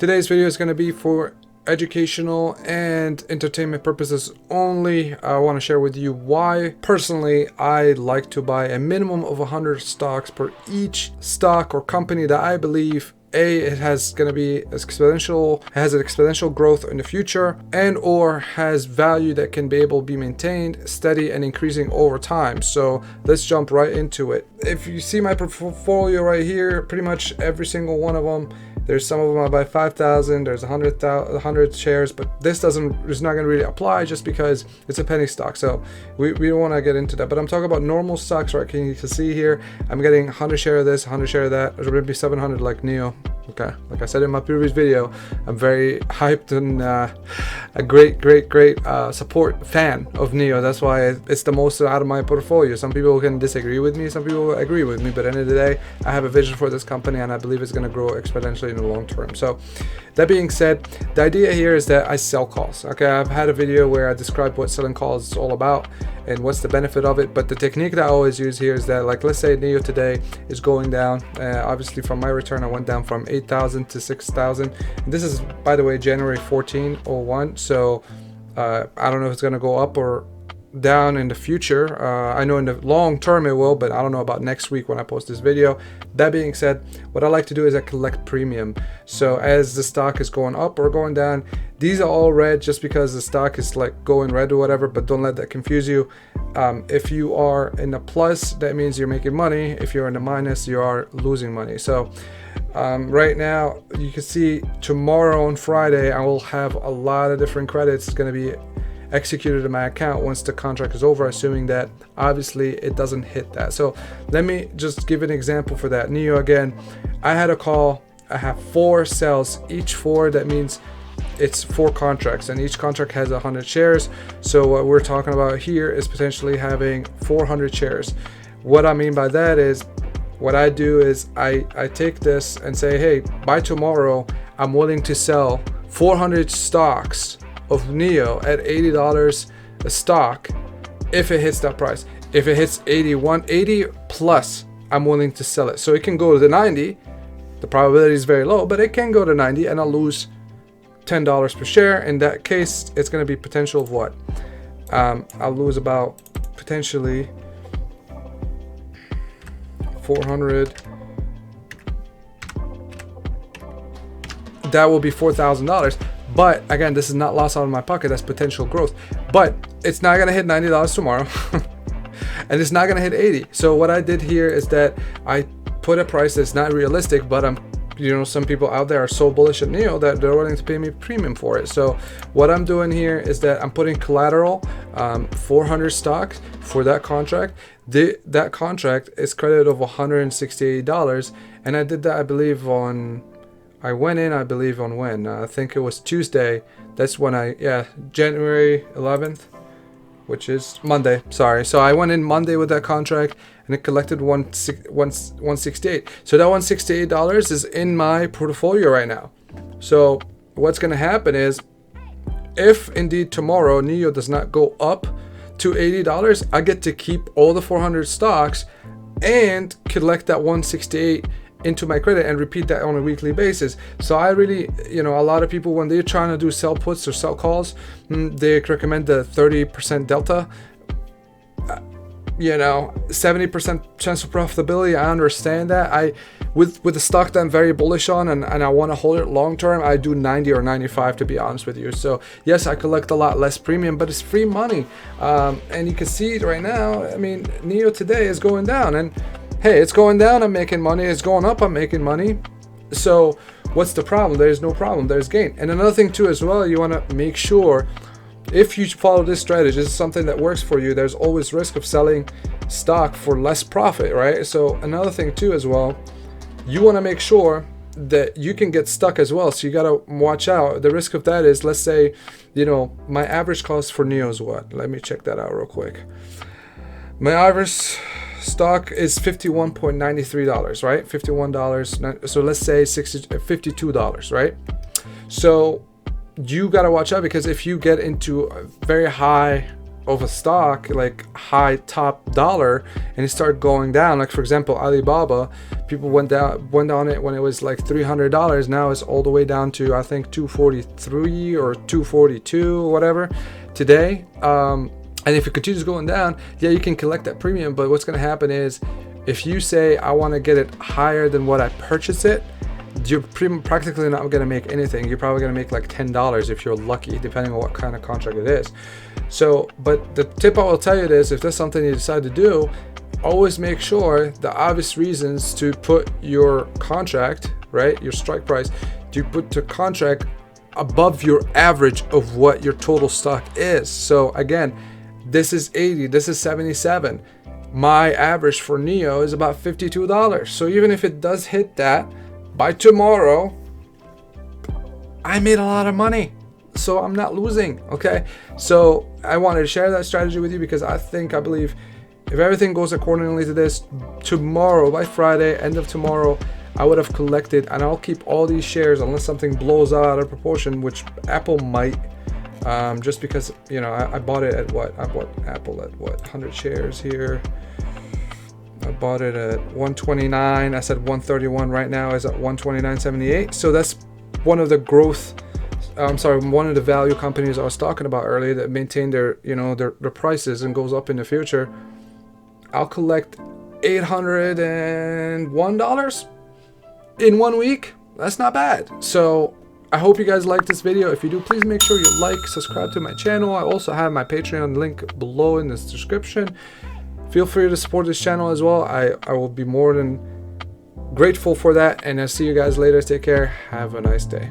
Today's video is going to be for educational and entertainment purposes only. I want to share with you why personally I like to buy a minimum of 100 stocks per each stock or company that I believe it has going to be has an exponential growth in the future, and or has value that can be able to be maintained steady and increasing over time. So let's jump right into it. If you see my portfolio right here, pretty much every single one of them, there's some of them I buy 5,000, there's 100 shares, but this is not going to really apply just because it's a penny stock. So we don't want to get into that, but I'm talking about normal stocks, right? You can see here, I'm getting 100 share of this, 100 share of that. There's going to be 700 like NEO. Okay, like I said in my previous video, I'm very hyped and a great support fan of NEO. That's why it's the most out of my portfolio. Some people can disagree with me, some people agree with me, but at the end of the day, I have a vision for this company and I believe it's going to grow exponentially in the long term. So that being said, the idea here is that I sell calls. Okay, I've had a video where I described what selling calls is all about and what's the benefit of it, but the technique that I always use here is that, like, let's say NEO today is going down. Obviously from my return I went down from 8,000 to 6,000. This is, by the way, January 14/01. So I don't know if it's going to go up or down in the future. I know in the long term it will, but I don't know about next week when I post this video. That being said, what I like to do is I collect premium. So as the stock is going up or going down, these are all red just because the stock is like going red or whatever, but don't let that confuse you. If you are in the plus, that means you're making money. If you're in the minus, you are losing money. So right now you can see tomorrow on Friday I will have a lot of different credits going to be executed in my account once the contract is over, assuming that obviously it doesn't hit that. So let me just give an example for that. NEO, again, I had a call, I have 4 sales, each 4, that means it's 4 contracts and each contract has 100 shares. So what we're talking about here is potentially having 400 shares. What I mean by that is, what I do is I take this and say, hey, by tomorrow I'm willing to sell 400 stocks of NEO at $80 a stock if it hits that price. If it hits 80 plus, I'm willing to sell it. So it can go to the 90. The probability is very low, but it can go to 90 and I'll lose $10 per share. In that case, it's going to be potential of what? I'll lose about potentially 400. That will be $4,000. But again, this is not lost out of my pocket. That's potential growth. But it's not going to hit $90 tomorrow. And it's not going to hit 80. So what I did here is that I put a price that's not realistic, but some people out there are so bullish at NEO that they're willing to pay me premium for it. So what I'm doing here is that I'm putting collateral, 400 stocks for that contract. That contract is credited of $168. And I did that, I believe, I went in, I believe, on when? I think it was Tuesday. That's when January 11th, which is Monday, sorry. So I went in Monday with that contract and it collected $168. So that $168 is in my portfolio right now. So what's going to happen is, if indeed tomorrow NEO does not go up to $80, I get to keep all the 400 stocks and collect that $168 into my credit and repeat that on a weekly basis. So I really, a lot of people, when they're trying to do sell puts or sell calls, they recommend the 30% delta. 70% chance of profitability. I understand that. With the stock that I'm very bullish on and I want to hold it long term, I do 90 or 95, to be honest with you. So yes, I collect a lot less premium, but it's free money. And you can see it right now. I mean, NEO today is going down, and hey, it's going down, I'm making money. It's going up, I'm making money. So what's the problem? There's no problem, there's gain. And another thing too as well, you want to make sure, if you follow this strategy, this is something that works for you, there's always risk of selling stock for less profit, right? So another thing too as well, you want to make sure that you can get stuck as well. So you got to watch out. The risk of that is, let's say, my average cost for NEO is what? Let me check that out real quick. My average stock is $51.93, right? $51. So let's say $52, right? So you got to watch out, because if you get into a very high of a stock, like high top dollar, and it started going down, like for example Alibaba, people went on it when it was like $300. Now it's all the way down to I think 243 or 242 or whatever today. And if it continues going down, yeah, you can collect that premium, but what's going to happen is if you say I want to get it higher than what I purchase it, you're practically not going to make anything. You're probably going to make like $10 if you're lucky, depending on what kind of contract it is. So, but the tip I will tell you is, if that's something you decide to do, always make sure the obvious reasons to put your contract, right, your strike price, to put the contract above your average of what your total stock is. So again, this is 80, this is 77. My average for NEO is about $52. So even if it does hit that, by tomorrow, I made a lot of money. So I'm not losing, okay? So I wanted to share that strategy with you because I believe if everything goes accordingly to this, tomorrow, by Friday, end of tomorrow, I would have collected, and I'll keep all these shares unless something blows out of proportion, which Apple might, just because, you know, I bought it at what? I bought Apple at what? 100 shares here. I bought it at 129. I said 131. Right now is at 129.78. So that's one of the one of the value companies I was talking about earlier that maintain their, you know, their prices and goes up in the future. I'll collect $801 in 1 week. That's not bad. So I hope you guys like this video. If you do, please make sure you like, subscribe to my channel. I also have my Patreon link below in this description. Feel free to support this channel as well. I will be more than grateful for that. And I'll see you guys later. Take care. Have a nice day.